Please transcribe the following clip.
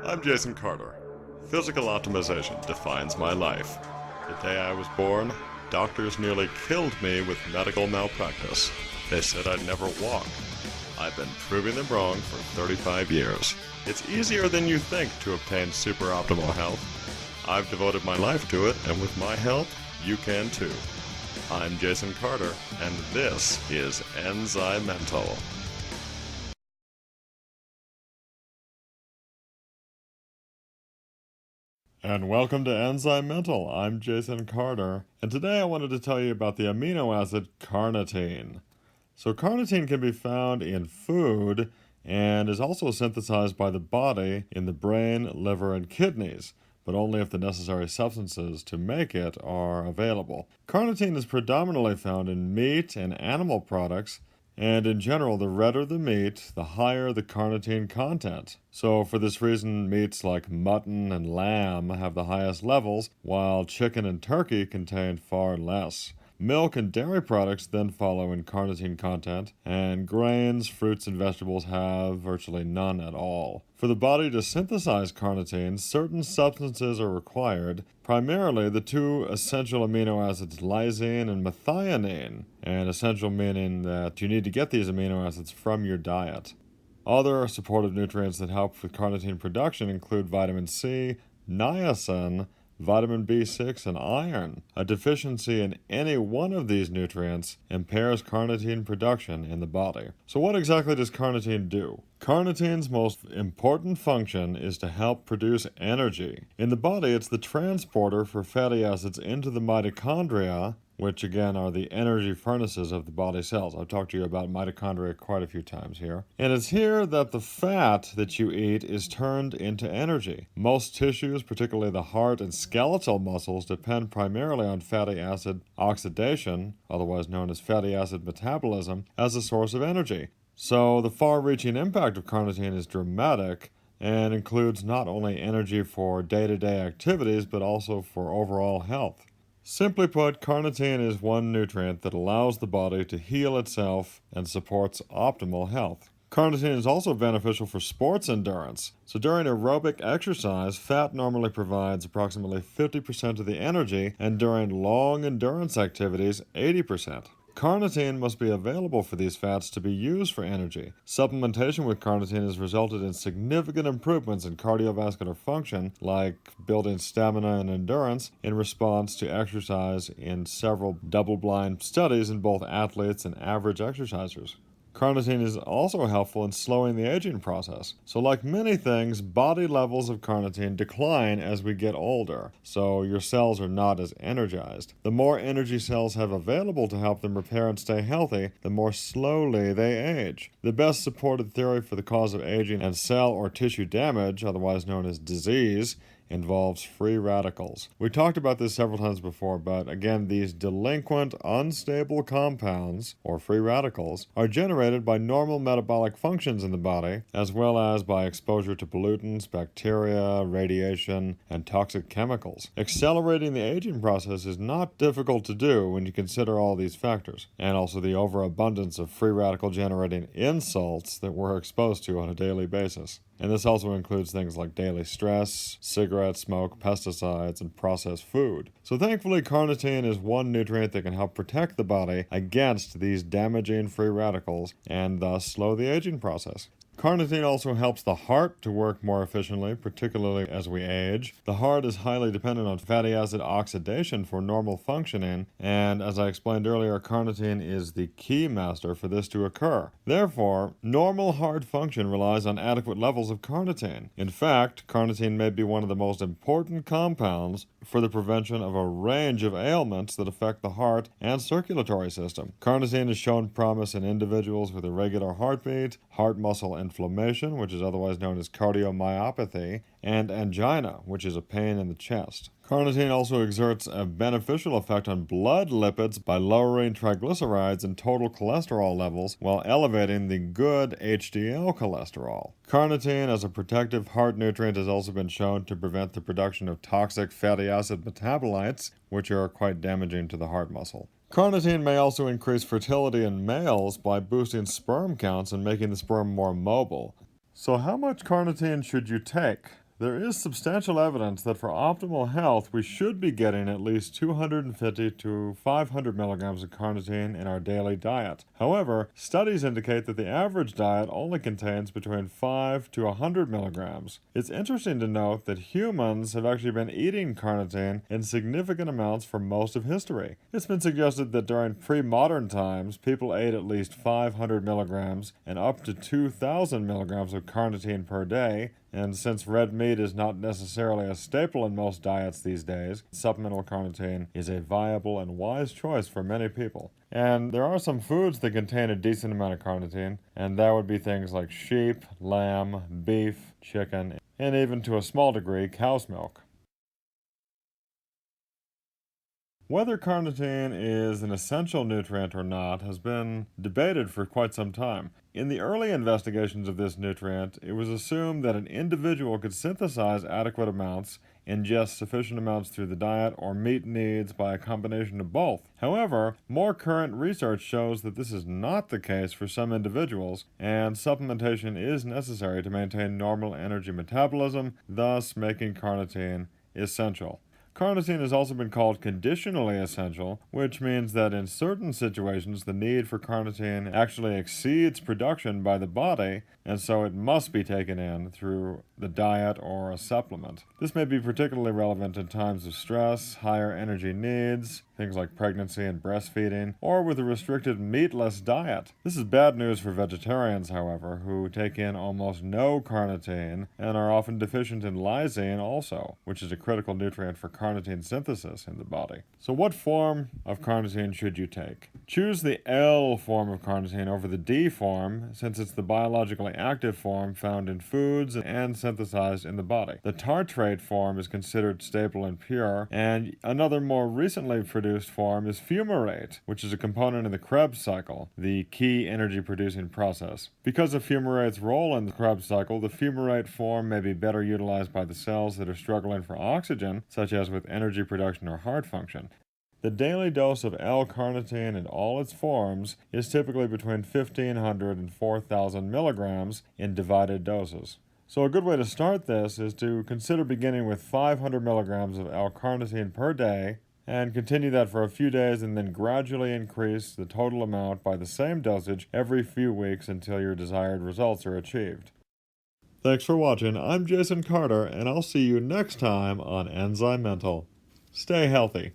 I'm Jason Carter. Physical optimization defines my life. The day I was born, doctors nearly killed me with medical malpractice. They said I'd never walk. I've been proving them wrong for 35 years. It's easier than you think to obtain super optimal health. I've devoted my life to it, and with my help, you can too. I'm Jason Carter, and this is ENZYMENTAL. And welcome to ENZYMENTAL. I'm Jason Carter, and today I wanted to tell you about the amino acid carnitine. So carnitine can be found in food and is also synthesized by the body in the brain, liver, and kidneys, but only if the necessary substances to make it are available. Carnitine is predominantly found in meat and animal products, and in general, the redder the meat, the higher the carnitine content. So for this reason, meats like mutton and lamb have the highest levels, while chicken and turkey contain far less. Milk and dairy products then follow in carnitine content, and grains, fruits, and vegetables have virtually none at all. For the body to synthesize carnitine, certain substances are required, primarily the two essential amino acids lysine and methionine, and essential meaning that you need to get these amino acids from your diet. Other supportive nutrients that help with carnitine production include vitamin C, niacin, vitamin B6, and iron. A deficiency in any one of these nutrients impairs carnitine production in the body. So what exactly does carnitine do? Carnitine's most important function is to help produce energy. In the body, it's the transporter for fatty acids into the mitochondria, which again are the energy furnaces of the body cells. I've talked to you about mitochondria quite a few times here. And it's here that the fat that you eat is turned into energy. Most tissues, particularly the heart and skeletal muscles, depend primarily on fatty acid oxidation, otherwise known as fatty acid metabolism, as a source of energy. So the far-reaching impact of carnitine is dramatic and includes not only energy for day-to-day activities, but also for overall health. Simply put, carnitine is one nutrient that allows the body to heal itself and supports optimal health. Carnitine is also beneficial for sports endurance. So during aerobic exercise, fat normally provides approximately 50% of the energy, and during long endurance activities, 80%. Carnitine must be available for these fats to be used for energy. Supplementation with carnitine has resulted in significant improvements in cardiovascular function, like building stamina and endurance, in response to exercise in several double-blind studies in both athletes and average exercisers. Carnitine is also helpful in slowing the aging process. So like many things, body levels of carnitine decline as we get older, so your cells are not as energized. The more energy cells have available to help them repair and stay healthy, the more slowly they age. The best supported theory for the cause of aging and cell or tissue damage, otherwise known as disease, involves free radicals. We talked about this several times before, but again, these delinquent, unstable compounds, or free radicals, are generated by normal metabolic functions in the body, as well as by exposure to pollutants, bacteria, radiation, and toxic chemicals. Accelerating the aging process is not difficult to do when you consider all these factors, and also the overabundance of free radical generating insults that we're exposed to on a daily basis. And this also includes things like daily stress, cigarette smoke, pesticides, and processed food. So thankfully, carnitine is one nutrient that can help protect the body against these damaging free radicals and thus slow the aging process. Carnitine also helps the heart to work more efficiently, particularly as we age. The heart is highly dependent on fatty acid oxidation for normal functioning, and as I explained earlier, carnitine is the key master for this to occur. Therefore, normal heart function relies on adequate levels of carnitine. In fact, carnitine may be one of the most important compounds for the prevention of a range of ailments that affect the heart and circulatory system. Carnitine has shown promise in individuals with irregular heartbeat, heart muscle inflammation, which is otherwise known as cardiomyopathy, and angina, which is a pain in the chest. Carnitine also exerts a beneficial effect on blood lipids by lowering triglycerides and total cholesterol levels while elevating the good HDL cholesterol. Carnitine as a protective heart nutrient has also been shown to prevent the production of toxic fatty acid metabolites, which are quite damaging to the heart muscle. Carnitine may also increase fertility in males by boosting sperm counts and making the sperm more mobile. So how much carnitine should you take? There is substantial evidence that for optimal health, we should be getting at least 250 to 500 milligrams of carnitine in our daily diet. However, studies indicate that the average diet only contains between 5 to 100 milligrams. It's interesting to note that humans have actually been eating carnitine in significant amounts for most of history. It's been suggested that during pre-modern times, people ate at least 500 milligrams and up to 2,000 milligrams of carnitine per day. And since red meat is not necessarily a staple in most diets these days, supplemental carnitine is a viable and wise choice for many people. And there are some foods that contain a decent amount of carnitine, and that would be things like sheep, lamb, beef, chicken, and even to a small degree, cow's milk. Whether carnitine is an essential nutrient or not has been debated for quite some time. In the early investigations of this nutrient, it was assumed that an individual could synthesize adequate amounts, ingest sufficient amounts through the diet, or meet needs by a combination of both. However, more current research shows that this is not the case for some individuals, and supplementation is necessary to maintain normal energy metabolism, thus making carnitine essential. Carnitine has also been called conditionally essential, which means that in certain situations the need for carnitine actually exceeds production by the body, and so it must be taken in through the diet or a supplement. This may be particularly relevant in times of stress, higher energy needs, things like pregnancy and breastfeeding, or with a restricted meatless diet. This is bad news for vegetarians, however, who take in almost no carnitine and are often deficient in lysine also, which is a critical nutrient for carnitine synthesis in the body. So what form of carnitine should you take? Choose the L form of carnitine over the D form, since it's the biologically active form found in foods and synthesized in the body. The tartrate form is considered stable and pure, and another more recently produced form is fumarate, which is a component in the Krebs cycle, the key energy-producing process. Because of fumarate's role in the Krebs cycle, the fumarate form may be better utilized by the cells that are struggling for oxygen, such as with energy production or heart function. The daily dose of L-carnitine in all its forms is typically between 1,500 and 4,000 milligrams in divided doses. So a good way to start this is to consider beginning with 500 milligrams of L-carnitine per day and continue that for a few days and then gradually increase the total amount by the same dosage every few weeks until your desired results are achieved. Thanks for watching. I'm Jason Carter, and I'll see you next time on ENZYMENTAL. Stay healthy.